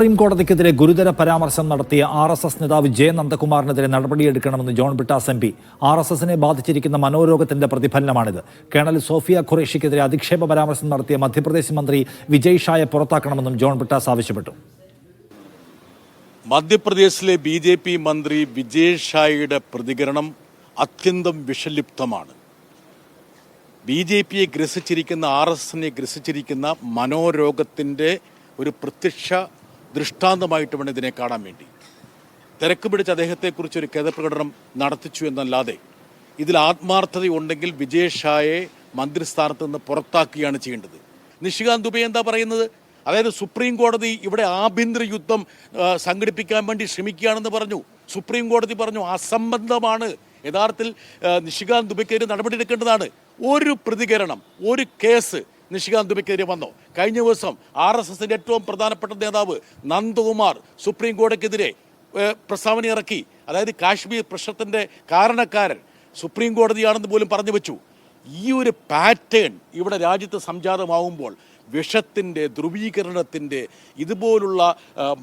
Supreme കോടതിക്കെതിരെ ഗുരുതര പരാമർശം നടത്തിയ ആർഎസ്എസ് നേതാവ് ജെ നന്ദകുമാറിനെതിരെ നടപടിയെടുക്കണമെന്ന് ജോൺ ബ്രിട്ടാസ് എം പി. ആർഎസ്എസിനെ ബാധിച്ചിരിക്കുന്ന മനോരോഗത്തിന്റെ പ്രതിഫലനമാണിത്. കേണൽ സോഫിയ ഖുറേഷിക്കെതിരെ അധിക്ഷേപ പരാമർശം നടത്തിയ മധ്യപ്രദേശ് മന്ത്രി വിജയ് ഷായെ പുറത്താക്കണമെന്നും ജോൺ ബ്രിട്ടാസ് ആവശ്യപ്പെട്ടു. മധ്യപ്രദേശിലെ ബി.ജെ.പി. മന്ത്രി വിജയ് ഷായുടെ പ്രതികരണം അത്യന്തം വിഷലിപ്തമാണ്. ബി.ജെ.പിയെ ഗ്രസിച്ചിരിക്കുന്ന ആർഎസ്എസിനെ ഗ്രസിച്ചിരിക്കുന്ന മനോരോഗത്തിൻ്റെ ഒരു പ്രത്യക്ഷ ദൃഷ്ടാന്തമായിട്ട് വേണം ഇതിനെ കാണാൻ വേണ്ടി. തിരക്ക് പിടിച്ച് അദ്ദേഹത്തെക്കുറിച്ച് ഒരു ഖേദപ്രകടനം നടത്തിച്ചു എന്നല്ലാതെ ഇതിൽ ആത്മാർത്ഥതയുണ്ടെങ്കിൽ വിജയ് ഷായെ മന്ത്രിസ്ഥാനത്ത് നിന്ന് പുറത്താക്കുകയാണ് ചെയ്യേണ്ടത്. നിഷികാന്ത് ദുബെ എന്താ പറയുന്നത്? അതായത് സുപ്രീം കോടതി ഇവിടെ ആഭ്യന്തര യുദ്ധം സംഘടിപ്പിക്കാൻ വേണ്ടി ശ്രമിക്കുകയാണെന്ന് പറഞ്ഞു. സുപ്രീം കോടതി പറഞ്ഞു അസംബന്ധമാണ്. യഥാർത്ഥത്തിൽ നിഷികാന്ത് ദുബെക്കെതിരെ നടപടിയെടുക്കേണ്ടതാണ്. ഒരു പ്രതികരണം, ഒരു കേസ് നിഷികാന്ത് ദുബെക്കെതിരെ വന്നോ? കഴിഞ്ഞ ദിവസം ആർഎസ്എസിന്റെ ഏറ്റവും പ്രധാനപ്പെട്ട നേതാവ് നന്ദകുമാർ സുപ്രീം കോടതിക്കെതിരെ പ്രസ്താവന ഇറക്കി. അതായത് കാശ്മീർ പ്രശ്നത്തിന്റെ കാരണക്കാരൻ സുപ്രീം കോടതിയാണെന്ന് പോലും പറഞ്ഞു വെച്ചു. ഈ ഒരു പാറ്റേൺ ഇവിടെ രാജ്യത്ത് സംജാതമാവുമ്പോൾ വിഷത്തിൻ്റെ ധ്രുവീകരണത്തിൻ്റെ ഇതുപോലുള്ള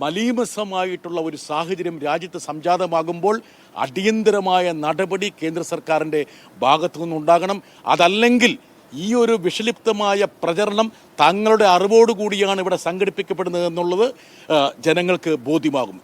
മലീമസമായിട്ടുള്ള ഒരു സാഹചര്യം രാജ്യത്ത് സംജാതമാകുമ്പോൾ അടിയന്തരമായ നടപടി കേന്ദ്ര സർക്കാരിൻ്റെ ഭാഗത്തു നിന്നുണ്ടാകണം. അതല്ലെങ്കിൽ ഈ ഒരു വിഷലിപ്തമായ പ്രചരണം തങ്ങളുടെ അറിവോടുകൂടിയാണ് ഇവിടെ സംഘടിപ്പിക്കപ്പെടുന്നത് എന്നുള്ളത് ജനങ്ങൾക്ക് ബോധ്യമാകും.